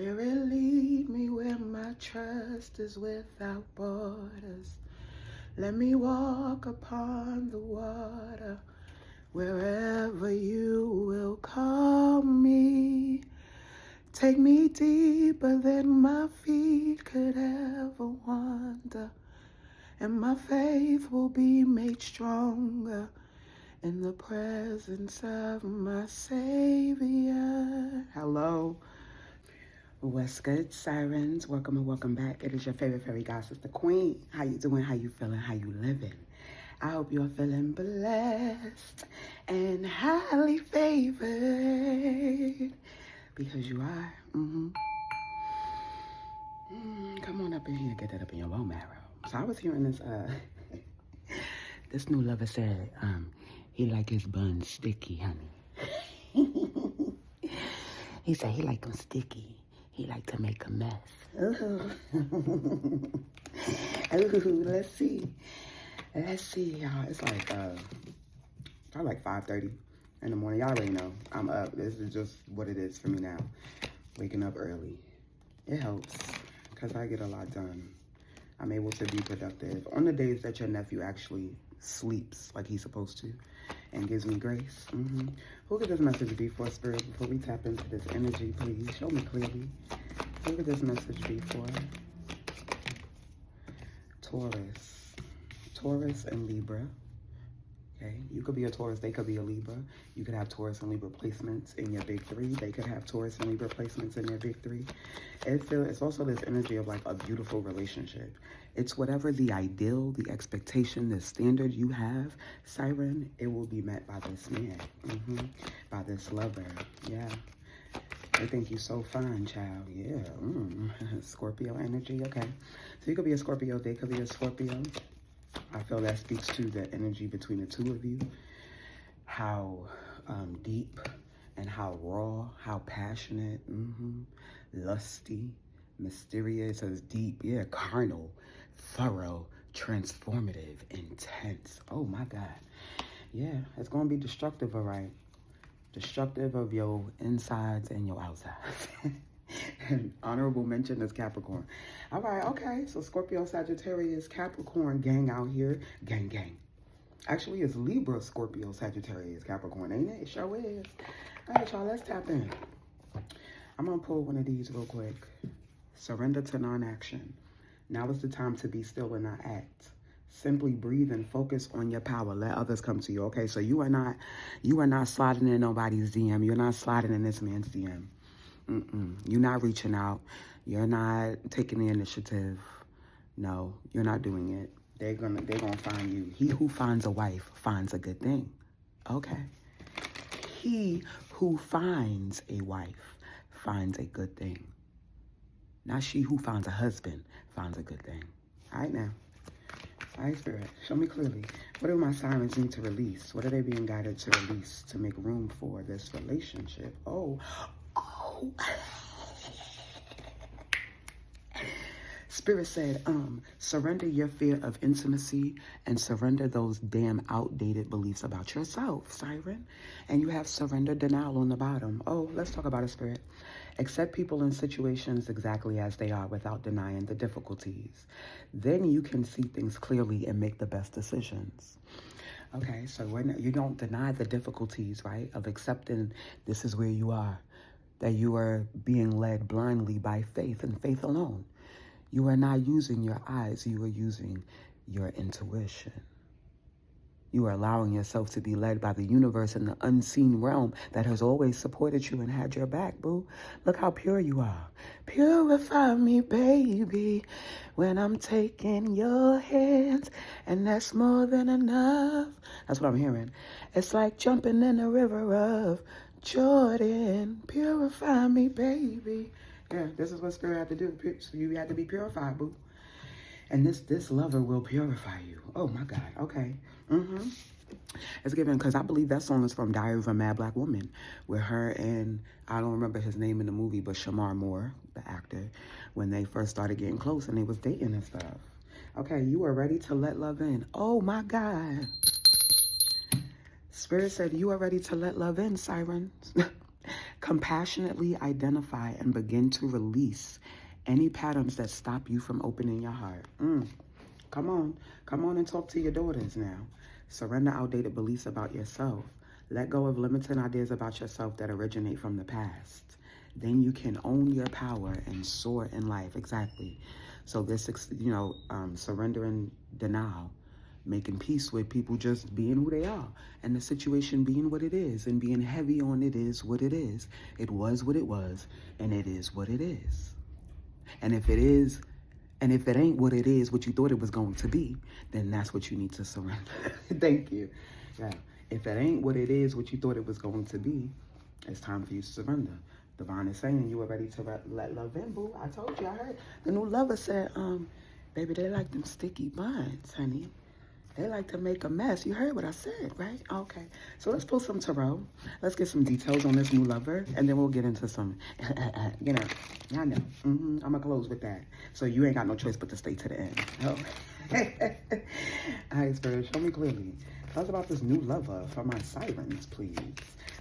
Spirit, lead me where my trust is without borders. Let me walk upon the water wherever you will call me. Take me deeper than my feet could ever wander, and my faith will be made stronger in the presence of my Savior. Hello. What's good, Sirens? Welcome and welcome back. It is your favorite fairy goddess, the Queen. How you doing? How you feeling? How you living? I hope you're feeling blessed and highly favored, because you are. Come on up in here, get that up in your bone marrow. So I was hearing this, this new lover said, he like his buns sticky, honey. He said he like them sticky. He like to make a mess. Ooh. Ooh, let's see. Let's see, y'all. It's like, probably like 5:30 in the morning. Y'all already know I'm up. This is just what it is for me now. Waking up early. It helps because I get a lot done. I'm able to be productive on the days that your nephew actually sleeps like he's supposed to and gives me grace. Who could this message be for, Spirit? Before we tap into this energy, please show me clearly. Who could this message be for? Taurus and Libra. Okay, you could be a Taurus, they could be a Libra. You could have Taurus and Libra placements in your big three. They could have Taurus and Libra placements in their big three. It's also this energy of like a beautiful relationship. It's whatever the ideal, the expectation, the standard you have, Siren, it will be met by this man, by this lover. Yeah, they think you so fine, child. Yeah, Scorpio energy. Okay, so you could be a Scorpio, they could be a Scorpio. I feel that speaks to the energy between the two of you, how deep and how raw, how passionate, lusty, mysterious, as deep, yeah, carnal, thorough, transformative, intense. Oh my God. Yeah, it's going to be destructive, all right? Destructive of your insides and your outsides. And honorable mention is Capricorn. All right, okay. So Scorpio, Sagittarius, Capricorn gang out here. Gang, gang. Actually, it's Libra, Scorpio, Sagittarius, Capricorn, ain't it? It sure is. All right, y'all, let's tap in. I'm going to pull one of these real quick. Surrender to non-action. Now is the time to be still and not act. Simply breathe and focus on your power. Let others come to you, okay? So you are not sliding in nobody's DM. You're not sliding in this man's DM. You're not reaching out. You're not taking the initiative. No, you're not doing it. They're gonna find you. He who finds a wife finds a good thing. Okay. He who finds a wife finds a good thing. Not she who finds a husband finds a good thing. All right now. All right, Spirit, show me clearly. What do my sirens need to release? What are they being guided to release to make room for this relationship? Oh. Spirit said, surrender your fear of intimacy and surrender those damn outdated beliefs about yourself, Siren. And you have surrender denial on the bottom. Oh, let's talk about it, Spirit. Accept people and situations exactly as they are without denying the difficulties. Then you can see things clearly and make the best decisions. Okay, so you don't deny the difficulties, right, of accepting this is where you are, that you are being led blindly by faith and faith alone. You are not using your eyes, you are using your intuition. You are allowing yourself to be led by the universe in the unseen realm that has always supported you and had your back, boo. Look how pure you are. Purify me, baby, when I'm taking your hands, and that's more than enough. That's what I'm hearing. It's like jumping in the river of Jordan. Purify me, baby. Yeah, this is what Spirit had to do. So you had to be purified, boo. And this lover will purify you. Oh, my God. Okay. It's given, because I believe that song is from Diary of a Mad Black Woman, where her and, I don't remember his name in the movie, but Shamar Moore, the actor, when they first started getting close and they was dating and stuff. Okay, you are ready to let love in. Oh, my God. Spirit said you are ready to let love in, Sirens. Compassionately identify and begin to release any patterns that stop you from opening your heart. Come on and talk to your daughters now. Surrender outdated beliefs about yourself. Let go of limiting ideas about yourself that originate from the past. Then you can own your power and soar in life. Exactly. So this, surrendering denial, making peace with people just being who they are, and the situation being what it is, and being heavy on it is what it is. It was what it was, and it is what it is. And if it ain't what it is, what you thought it was going to be, then that's what you need to surrender. Thank you. Yeah. If it ain't what it is, what you thought it was going to be, it's time for you to surrender. Divine is saying you are ready to let love in, boo. I told you, I heard. The new lover said, baby, they like them sticky buns, honey. They like to make a mess. You heard what I said, right? Okay. So let's pull some tarot. Let's get some details on this new lover, and then we'll get into some, I know. I'm going to close with that. So you ain't got no choice but to stay to the end. Oh. All right, Spirit, show me clearly. Tell us about this new lover for my Sirens, please.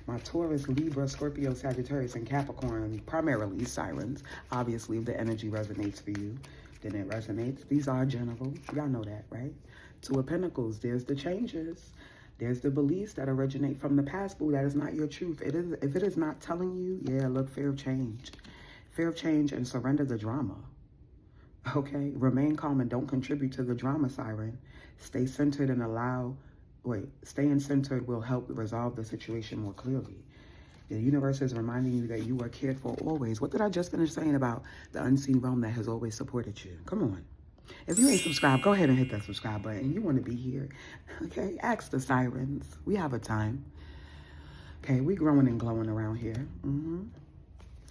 My Taurus, Libra, Scorpio, Sagittarius, and Capricorn, primarily Sirens. Obviously, if the energy resonates for you, then it resonates. These are general. Y'all know that, right? Two of Pentacles, there's the changes. There's the beliefs that originate from the past, boo. That is not your truth. If it is not telling you, yeah, look, fear of change. Fear of change and surrender the drama. Okay? Remain calm and don't contribute to the drama, Siren. Stay centered and staying centered will help resolve the situation more clearly. The universe is reminding you that you are cared for always. What did I just finish saying about the unseen realm that has always supported you? Come on. If you ain't subscribed, go ahead and hit that subscribe button. You want to be here, okay? Ask the Sirens. We have a time. Okay, we growing and glowing around here.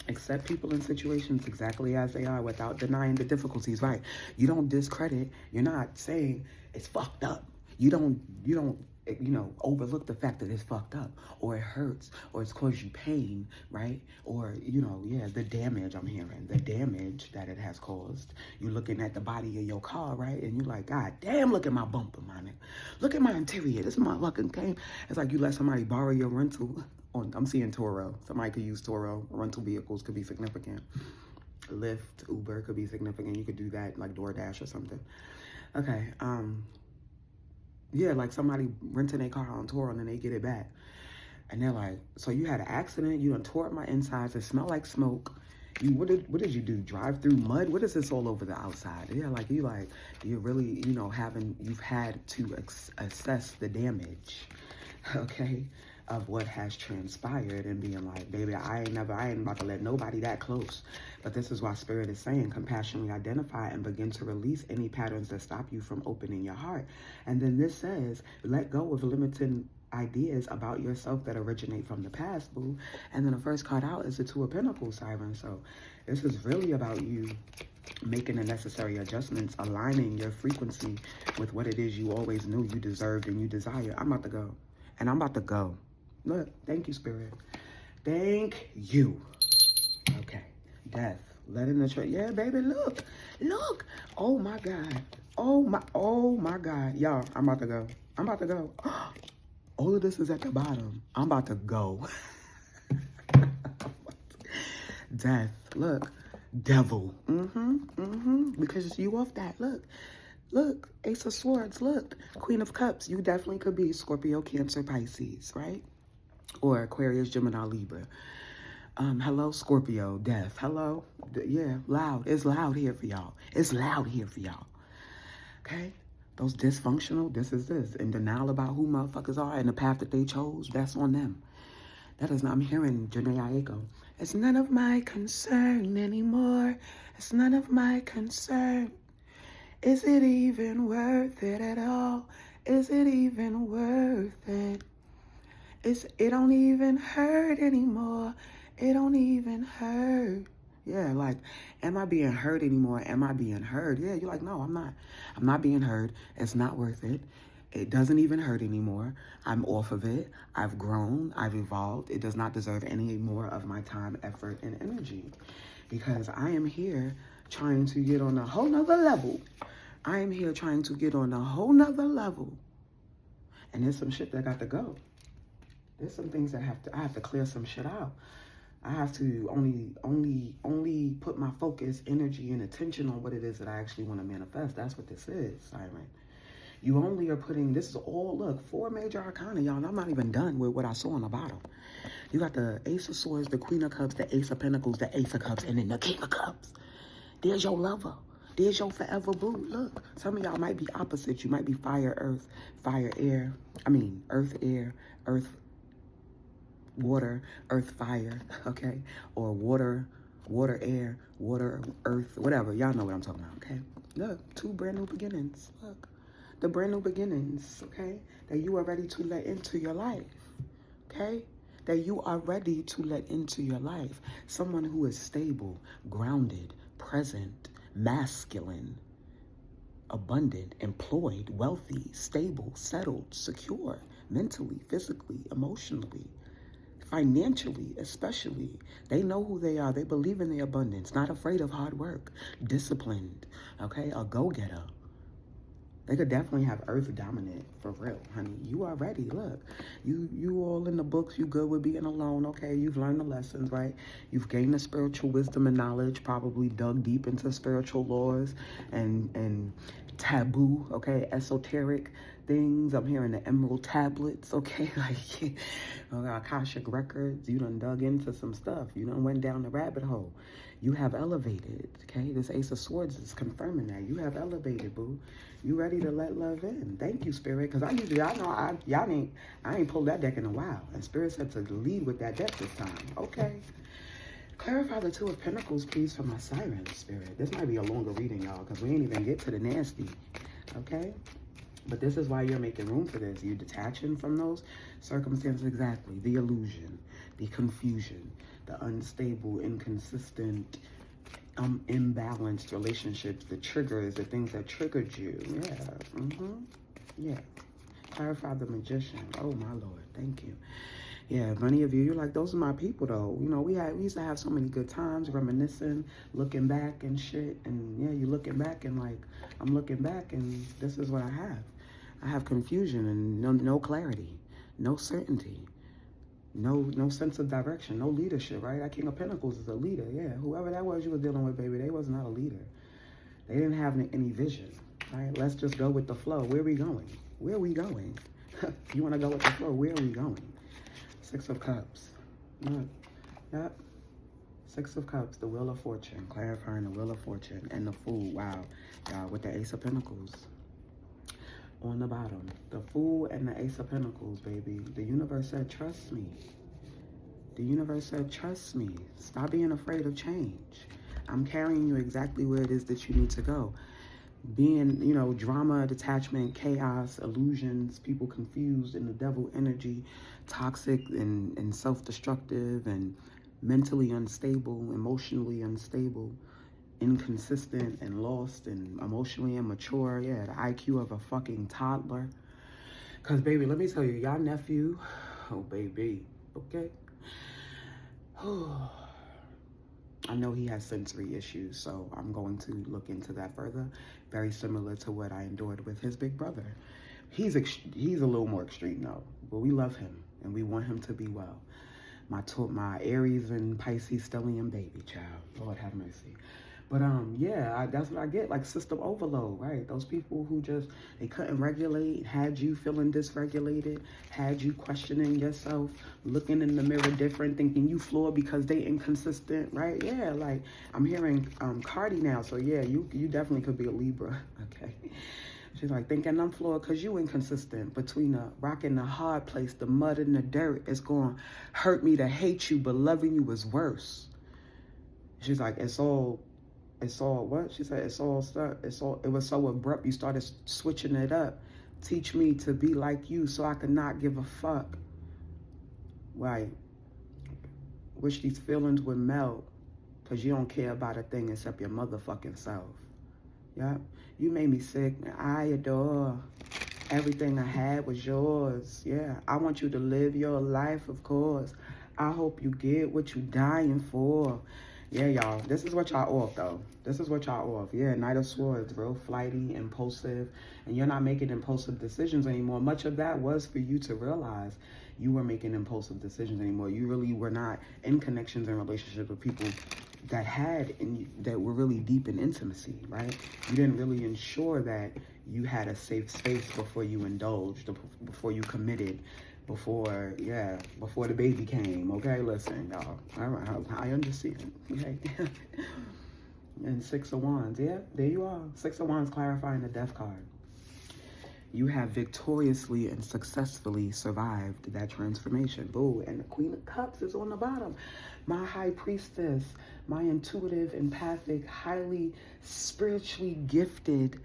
Accept people and situations exactly as they are without denying the difficulties, right? You don't discredit. You're not saying it's fucked up. You don't overlook the fact that it's fucked up, or it hurts, or it's caused you pain, right? Or, the damage I'm hearing, the damage that it has caused. You're looking at the body of your car, right? And you're like, God damn, look at my bumper, man. Look at my interior. This motherfucking came. It's like you let somebody borrow your rental. I'm seeing Toro. Somebody could use Toro. Rental vehicles could be significant. Lyft, Uber could be significant. You could do that like DoorDash or something. Okay, yeah, like somebody renting a car on Toro and then they get it back. And they're like, so you had an accident, you done tore up my insides, it smelled like smoke. What did you do? Drive through mud? What is this all over the outside? Yeah, like you're really, you've had to assess the damage, okay, of what has transpired and being like, baby, I ain't about to let nobody that close. But this is why Spirit is saying, compassionately identify and begin to release any patterns that stop you from opening your heart. And then this says, let go of limiting ideas about yourself that originate from the past, boo. And then the first card out is the Two of Pentacles, Siren. So this is really about you making the necessary adjustments, aligning your frequency with what it is you always knew you deserved and you desire. I'm about to go. And I'm about to go. Look, thank you, Spirit. Thank you. Okay. Death. Let in the truth. Yeah, baby, look. Look. Oh, my God. Oh, my God. Y'all, I'm about to go. I'm about to go. All of this is at the bottom. I'm about to go. Death. Look. Devil. Because you off that. Look. Look. Ace of Swords. Look. Queen of Cups. You definitely could be Scorpio, Cancer, Pisces, right? Or Aquarius, Gemini, Libra. Hello, Scorpio, Death. Hello. Yeah, loud. It's loud here for y'all. It's loud here for y'all. Okay? Those dysfunctional, this is this. In denial about who motherfuckers are and the path that they chose, that's on them. That is not, I'm hearing Janae Aiko. It's none of my concern anymore. It's none of my concern. Is it even worth it at all? Is it even worth it? It don't even hurt anymore. It don't even hurt. Yeah, like, am I being hurt anymore? Am I being heard? Yeah, you're like, no, I'm not. I'm not being heard. It's not worth it. It doesn't even hurt anymore. I'm off of it. I've grown. I've evolved. It does not deserve any more of my time, effort, and energy. Because I am here trying to get on a whole nother level. I am here trying to get on a whole nother level. And there's some shit that got to go. There's some things that I have to clear some shit out. I have to only put my focus, energy, and attention on what it is that I actually want to manifest. That's what this is, Siren. You only are putting, this is all, look, 4 major arcana, y'all, and I'm not even done with what I saw on the bottom. You got the Ace of Swords, the Queen of Cups, the Ace of Pentacles, the Ace of Cups, and then the King of Cups. There's your lover. There's your forever boo. Look, some of y'all might be opposites. You might be fire, earth, air, earth, water, earth, fire, okay? Or water, air, water, earth, whatever. Y'all know what I'm talking about, okay? Look, 2 brand new beginnings. Look. The brand new beginnings, okay, that you are ready to let into your life, okay, that you are ready to let into your life. Someone who is stable, grounded, present, masculine, abundant, employed, wealthy, stable, settled, secure, mentally, physically, emotionally, financially, especially. They know who they are. They believe in their abundance, not afraid of hard work, disciplined, okay, a go-getter. They could definitely have earth dominant, for real, honey. You are ready, look. You all in the books, you good with being alone, okay? You've learned the lessons, right? You've gained the spiritual wisdom and knowledge, probably dug deep into spiritual laws and taboo, okay? Esoteric things. I'm hearing the emerald tablets, okay? Like, Akashic records. You done dug into some stuff. You done went down the rabbit hole. You have elevated, okay? This Ace of Swords is confirming that. You have elevated, boo. You ready to let love in. Thank you, Spirit. Because I ain't pulled that deck in a while. And Spirit said to lead with that deck this time. Okay. Clarify the 2 of Pentacles, please, for my Siren, Spirit. This might be a longer reading, y'all, because we ain't even get to the nasty. Okay? But this is why you're making room for this. You're detaching from those circumstances, exactly. The illusion, the confusion, the unstable, inconsistent, imbalanced relationships, the triggers, the things that triggered you. Yeah. Yeah. Clarify the Magician. Oh, my Lord. Thank you. Yeah, many of you, you're like, those are my people, though. You know, we used to have so many good times, reminiscing, looking back and shit. And, yeah, you're looking back and, like, I'm looking back and this is what I have. I have confusion and no clarity, no certainty. No sense of direction, no leadership, right? That King of Pentacles is a leader, yeah. Whoever that was you were dealing with, baby, they was not a leader. They didn't have any vision, right? Let's just go with the flow. Where are we going? Where are we going? You want to go with the flow? Where are we going? 6 of Cups. Look, yep. 6 of Cups, the Wheel of Fortune, clarifying the Wheel of Fortune, and the Fool, wow. With the Ace of Pentacles on the bottom. The Fool and the Ace of Pentacles, baby. The universe said, trust me. The universe said, trust me. Stop being afraid of change. I'm carrying you exactly where it is that you need to go. Being, you know, drama, detachment, chaos, illusions, people confused in the devil energy, toxic and self-destructive and mentally unstable, emotionally unstable, inconsistent and lost and emotionally immature. Yeah, the IQ of a fucking toddler. Because, baby, let me tell you, y'all nephew, oh, baby, okay? I know he has sensory issues, so I'm going to look into that further. Very similar to what I endured with his big brother. He's a little more extreme, though, but we love him, and we want him to be well. My Aries and Pisces stellium baby child. Lord have mercy. But, yeah, that's what I get, like system overload, right? Those people who just, they couldn't regulate, had you feeling dysregulated, had you questioning yourself, looking in the mirror different, thinking you flawed because they inconsistent, right? Yeah, like, I'm hearing Cardi now, so yeah, you definitely could be a Libra, okay? She's like, thinking I'm flawed because you inconsistent. Between the rock and the hard place, the mud and the dirt, it's going to hurt me to hate you, but loving you is worse. She's like, it's all what? She said, it was so abrupt. You started switching it up. Teach me to be like you so I could not give a fuck. Right. Wish these feelings would melt because you don't care about a thing except your motherfucking self. Yep. You made me sick. I adore. Everything I had was yours. Yeah. I want you to live your life, of course. I hope you get what you dying for. Yeah, y'all. This is what y'all off, though. This is what y'all off. Yeah, Knight of Swords, real flighty, impulsive, and you're not making impulsive decisions anymore. Much of that was for you to realize, you were making impulsive decisions anymore. You really were not in connections and relationships with people that were really deep in intimacy, right? You didn't really ensure that you had a safe space before you indulged, before you committed, before the baby came. Okay, listen, y'all. I understand. Okay. And Six of Wands, yeah, there you are. Six of Wands clarifying the Death card. You have victoriously and successfully survived that transformation. Boo. And the Queen of Cups is on the bottom. My High Priestess, my intuitive, empathic, highly spiritually gifted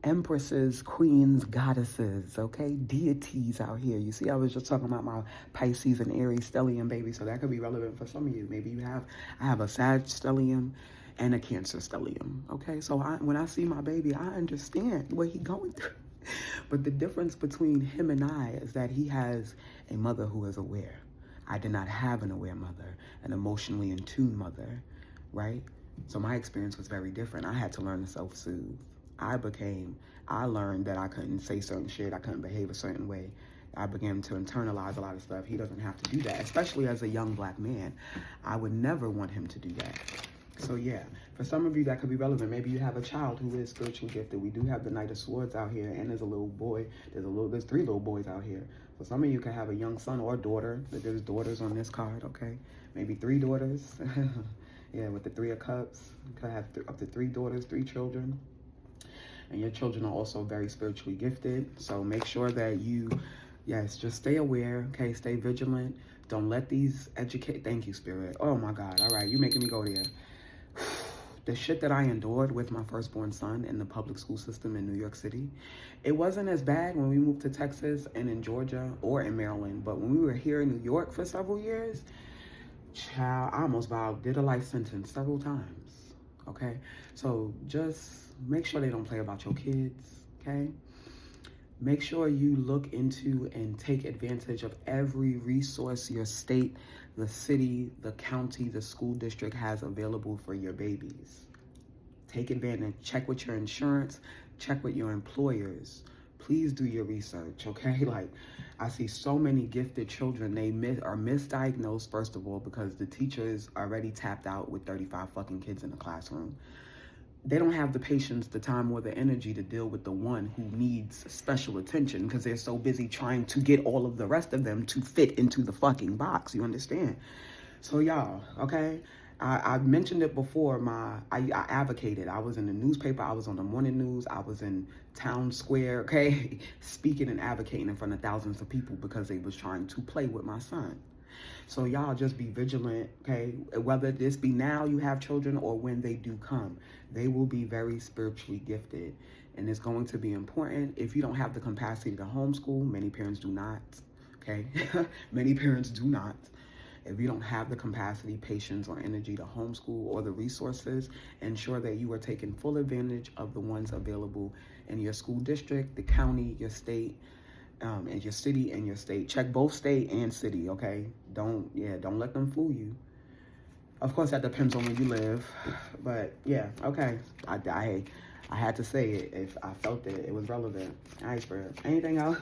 empresses, queens, goddesses, okay? Deities out here. You see, I was just talking about my Pisces and Aries stellium, baby, so that could be relevant for some of you. Maybe I have a Sag stellium and a Cancer stellium, okay? So when I see my baby, I understand what he's going through. But the difference between him and I is that he has a mother who is aware. I did not have an aware mother, an emotionally in tune mother, right? So my experience was very different. I had to learn to self-soothe. I learned that I couldn't say certain shit. I couldn't behave a certain way. I began to internalize a lot of stuff. He doesn't have to do that, especially as a young Black man. I would never want him to do that. So yeah, for some of you that could be relevant. Maybe you have a child who is spiritually gifted. We do have the Knight of Swords out here, and there's a little boy. There's 3 little boys out here. So some of you could have a young son or daughter. There's daughters on this card, okay? Maybe 3 daughters. Yeah, with the 3 of Cups. You could have up to 3 daughters, 3 children. And your children are also very spiritually gifted. So make sure that just stay aware, okay? Stay vigilant. Don't let these thank you, Spirit. Oh my God, all right, you're making me go there. The shit that I endured with my firstborn son in the public school system in New York City, it wasn't as bad when we moved to Texas and in Georgia or in Maryland. But when we were here in New York for several years, child, I almost did a life sentence several times, okay? So just make sure they don't play about your kids, okay? Make sure you look into and take advantage of every resource your state, the city, the county, the school district has available for your babies. Take advantage. Check with your insurance. Check with your employers. Please do your research, okay? Like, I see so many gifted children. They are misdiagnosed, first of all, because the teacher is already tapped out with 35 fucking kids in the classroom. They don't have the patience, the time, or the energy to deal with the one who needs special attention because they're so busy trying to get all of the rest of them to fit into the fucking box. You understand? So y'all, okay? I've mentioned it before. I advocated. I was in the newspaper. I was on the morning news. I was in town square, okay? Speaking and advocating in front of thousands of people because they was trying to play with my son. So y'all just be vigilant, okay? Whether this be now you have children or when they do come, they will be very spiritually gifted. And it's going to be important. If you don't have the capacity to homeschool, many parents do not, okay? Many parents do not. If you don't have the capacity, patience, or energy to homeschool or the resources, ensure that you are taking full advantage of the ones available in your school district, the county, your state, and your city and your state. Check both state and city, okay? Don't let them fool you. Of course, that depends on where you live, but yeah, okay. I had to say it. If I felt it was relevant. All right, anything else?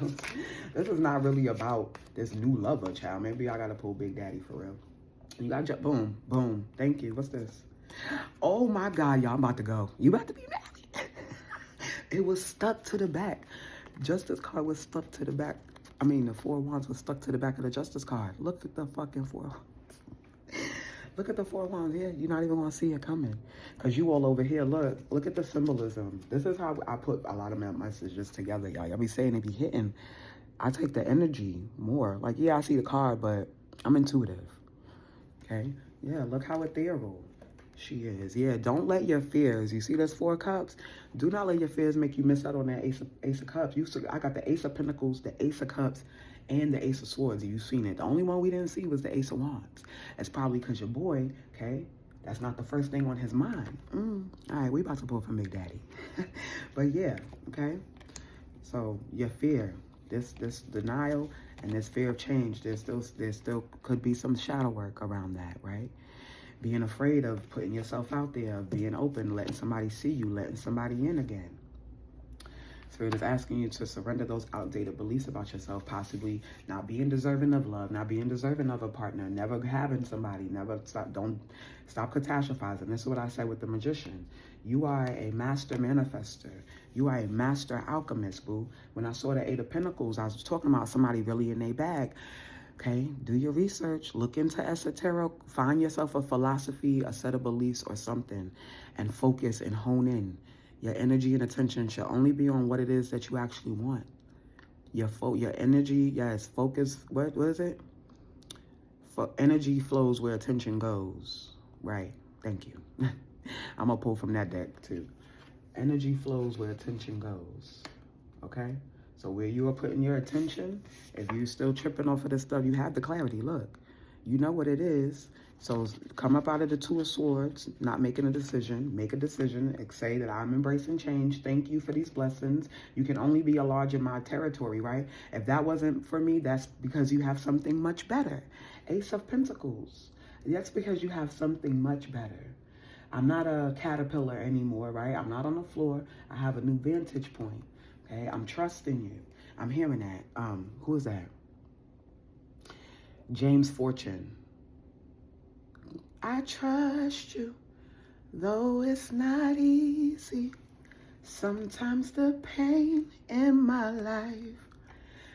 This is not really about this new lover, child. Maybe I gotta pull Big Daddy for real. You got boom, boom. Thank you. What's this? Oh my God, y'all, I'm about to go. You about to be married. It was stuck to the back. Justice card was stuck to the back. I mean, the 4 of Wands was stuck to the back of the Justice card. Look at the fucking 4 of Wands. Look at the 4 of Wands. Yeah, you're not even going to see it coming. Because you all over here, look at the symbolism. This is how I put a lot of my messages together, y'all. Y'all be saying it be hitting. I take the energy more. Like, yeah, I see the card, but I'm intuitive. Okay? Yeah, look how ethereal she is. Yeah, don't let your fears, you see this 4 of Cups? Do not let your fears make you miss out on that Ace of Cups. I got the Ace of Pentacles, the Ace of Cups, and the Ace of Swords. You've seen it. The only one we didn't see was the Ace of Wands. It's probably because your boy, okay, that's not the first thing on his mind. All right, we about to pull from Big Daddy. But yeah, okay? So your fear, this denial and this fear of change, there still could be some shadow work around that, right? Being afraid of putting yourself out there, being open, letting somebody see you, letting somebody in again. Spirit is asking you to surrender those outdated beliefs about yourself, possibly not being deserving of love, not being deserving of a partner, never having somebody, don't stop catastrophizing. This is what I say with the Magician. You are a master manifester. You are a master alchemist, boo. When I saw the Eight of Pentacles, I was talking about somebody really in their bag. Okay, do your research, look into esoteric, find yourself a philosophy, a set of beliefs or something, and focus and hone in. Your energy and attention should only be on what it is that you actually want. Your energy, yes, focus, what is it? Energy flows where attention goes. Right, thank you. I'm going to pull from that deck too. Energy flows where attention goes, okay? So where you are putting your attention, if you're still tripping off of this stuff, you have the clarity. Look, you know what it is. So come up out of the Two of Swords, not making a decision. Make a decision. Say that I'm embracing change. Thank you for these blessings. You can only be a large in my territory, right? If that wasn't for me, that's because you have something much better. Ace of Pentacles. That's because you have something much better. I'm not a caterpillar anymore, right? I'm not on the floor. I have a new vantage point. Okay, I'm trusting you. I'm hearing that. Who is that? James Fortune. I trust you, though it's not easy. Sometimes the pain in my life,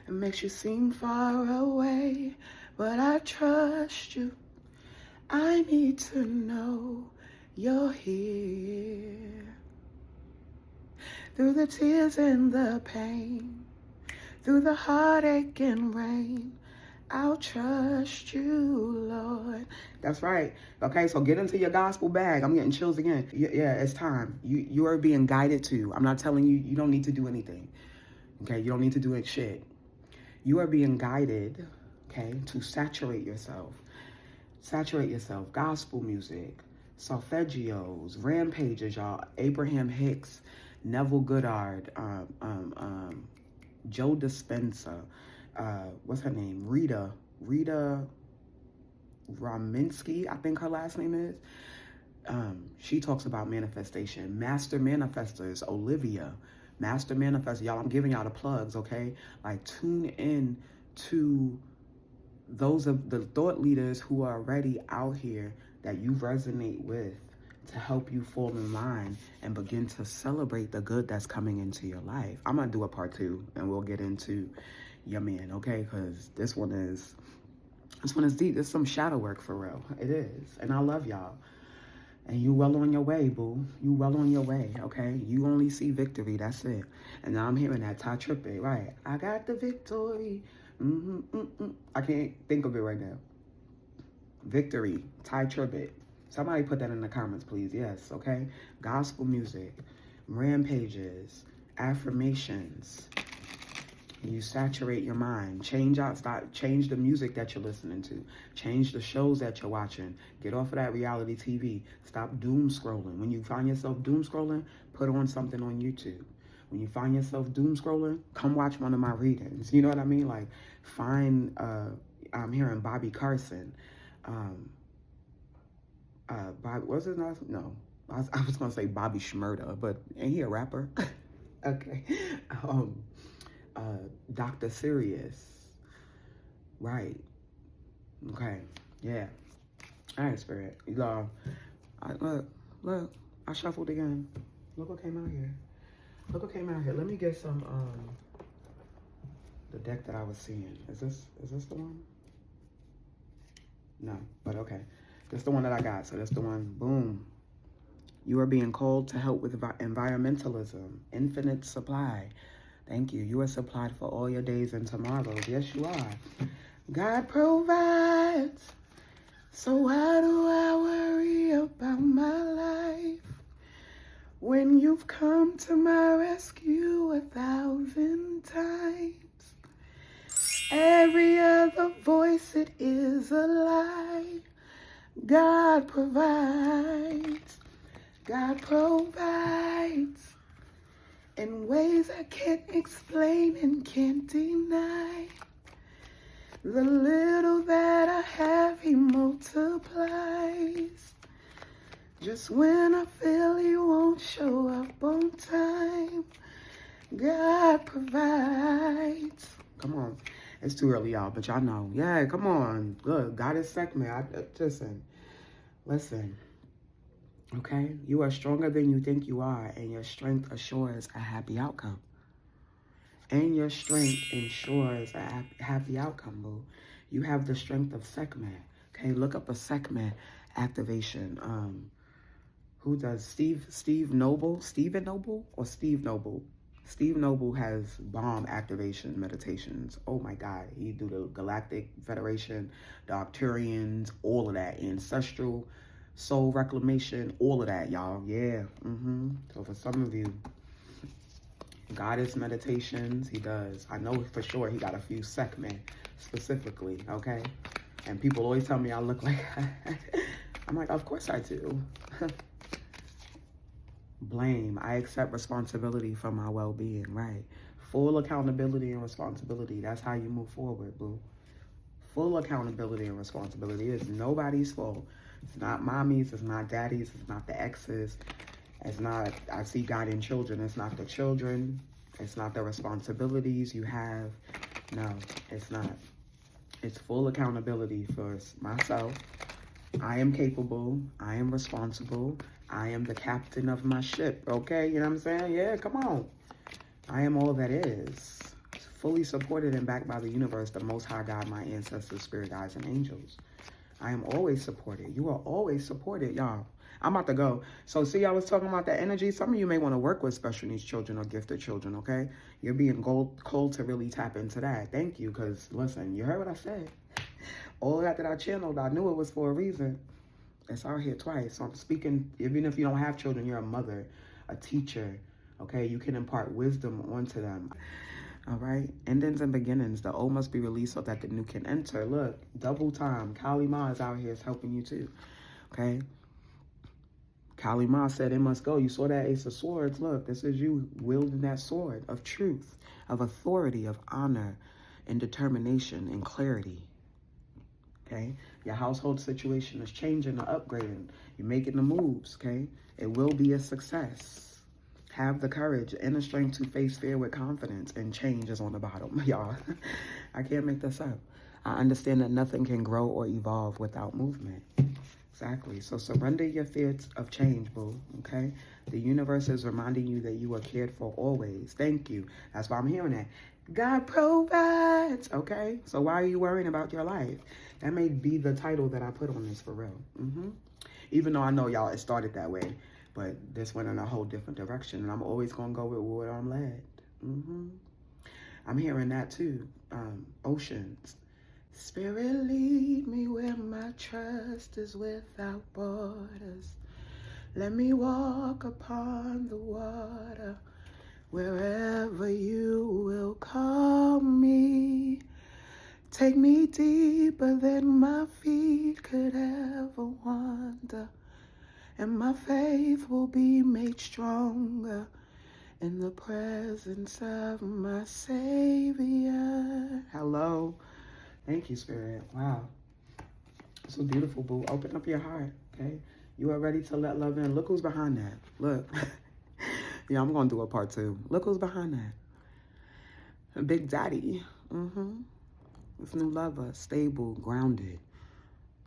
it makes you seem far away, but I trust you. I need to know you're here. Through the tears and the pain, through the heartache and rain, I'll trust you, Lord. That's right. Okay, so get into your gospel bag. I'm getting chills again. Yeah, it's time. You are being guided to. I'm not telling you, you don't need to do anything. Okay, you don't need to do shit. You are being guided, okay, to saturate yourself. Saturate yourself. Gospel music, solfeggios, rampages, y'all. Abraham Hicks, Neville Goddard, Joe Dispenza, what's her name? Rita Raminsky, I think her last name is. She talks about manifestation. Master manifestors, Olivia, master manifestor. Y'all, I'm giving y'all the plugs, okay? Like, tune in to those of the thought leaders who are already out here that you resonate with, to help you fall in line and begin to celebrate the good that's coming into your life. I'm gonna do a part 2 and we'll get into your man, okay? Because this one is deep. It's some shadow work for real. It is. And I love y'all. And you well on your way, boo. You well on your way, okay? You only see victory, that's it. And now I'm hearing that Ty Trippett, right? I got the victory. I can't think of it right now. Victory, Ty Trippett. Somebody put that in the comments, please. Yes, okay? Gospel music, rampages, affirmations. You saturate your mind. Change the music that you're listening to. Change the shows that you're watching. Get off of that reality TV. Stop doom scrolling. When you find yourself doom scrolling, put on something on YouTube. When you find yourself doom scrolling, come watch one of my readings. You know what I mean? Like, find, I'm hearing Bobby Carson. Bobby, what's his name? No, I was gonna say Bobby Shmurda, but ain't he a rapper? Okay. Dr. Sirius. Right. Okay. Yeah. All right, Spirit. Y'all, look, I shuffled again. Look what came out here. Look what came out here. Let me get some, the deck that I was seeing. Is this the one? No, but okay. That's the one that I got. So that's the one. Boom. You are being called to help with environmentalism. Infinite supply. Thank you. You are supplied for all your days and tomorrows. Yes, you are. God provides. So why do I worry about my life when you've come to my rescue 1,000 times? Every other voice, it is a lie. God provides. God provides in ways I can't explain and can't deny. The little that I have, he multiplies. Just when I feel he won't show up on time, God provides. Come on. It's too early, y'all, but y'all know. Yeah, come on. Good. God is segment. Listen. Okay? You are stronger than you think you are, and your strength assures a happy outcome. And your strength ensures a happy outcome, boo. You have the strength of segment. Okay? Look up a segment activation. Who does Steve Noble? Stephen Noble or Steve Noble? Steve Noble has bomb activation meditations. Oh my God. He do the Galactic Federation, the Arcturians, all of that. Ancestral, soul reclamation, all of that, y'all. Yeah. So for some of you, goddess meditations, he does. I know for sure he got a few segment specifically, okay? And people always tell me I look like I'm like, of course I do. Blame. I accept responsibility for my well-being, right? Full accountability and responsibility. That's how you move forward, boo. Full accountability and responsibility. It's nobody's fault. It's not mommy's, it's not daddy's, it's not the ex's. It's not, I see God in children. It's not the children. It's not the responsibilities you have. No, it's not. It's full accountability for myself. I am capable. I am responsible. I am the captain of my ship, okay? You know what I'm saying? Yeah, come on. I am all that is. Fully supported and backed by the universe, the Most High God, my ancestors, spirit guides, and angels. I am always supported. You are always supported, y'all. I'm about to go. So see, I was talking about that energy. Some of you may want to work with special needs children or gifted children, okay? You're being called to really tap into that. Thank you, because listen, you heard what I said. All that I channeled, I knew it was for a reason. It's out here twice. So I'm speaking, even if you don't have children, you're a mother, a teacher, okay? You can impart wisdom onto them, all right? Endings and beginnings. The old must be released so that the new can enter. Look, double time. Kali Ma is out here is helping you too, okay? Kali Ma said it must go. You saw that Ace of Swords. Look, this is you wielding that sword of truth, of authority, of honor, and determination and clarity. Okay, your household situation is changing or upgrading. You're making the moves, okay? It will be a success. Have the courage and the strength to face fear with confidence, and change is on the bottom, y'all. I can't make this up. I understand that nothing can grow or evolve without movement. Exactly. So surrender your fears of change, boo, okay? The universe is reminding you that you are cared for always. Thank you. That's why I'm hearing that. God provides, okay? So why are you worrying about your life? That may be the title that I put on this for real. Even though I know, y'all, it started that way, but this went in a whole different direction, and I'm always going to go with where I'm led. I'm hearing that too. Oceans. Spirit, lead me where my trust is without borders. Let me walk upon the water wherever you will call me. Take me deeper than my feet could ever wander, and my faith will be made stronger in the presence of my Savior. Hello. Thank you, Spirit. Wow. So beautiful, boo. Open up your heart, okay? You are ready to let love in. Look who's behind that. Look. Yeah, I'm going to do a part 2. Look who's behind that. Big Daddy. This new lover. Stable, grounded,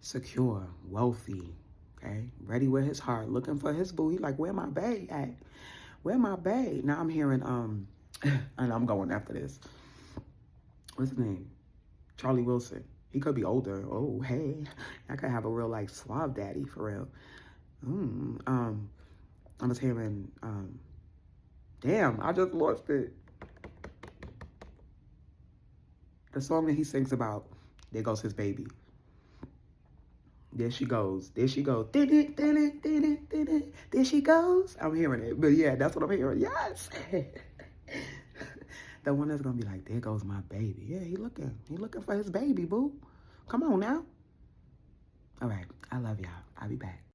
secure, wealthy, okay? Ready with his heart. Looking for his boo. He like, where my bae at? Where my bae? Now I'm hearing, and I'm going after this. What's his name? Charlie Wilson. He could be older. Oh, hey. I could have a real, like, suave daddy, for real. I was hearing, damn, I just lost it. The song that he sings about, there goes his baby. There she goes. There she goes. There she goes. I'm hearing it. But yeah, that's what I'm hearing. Yes. The one that's going to be like, there goes my baby. Yeah, he looking for his baby, boo. Come on now. All right. I love y'all. I'll be back.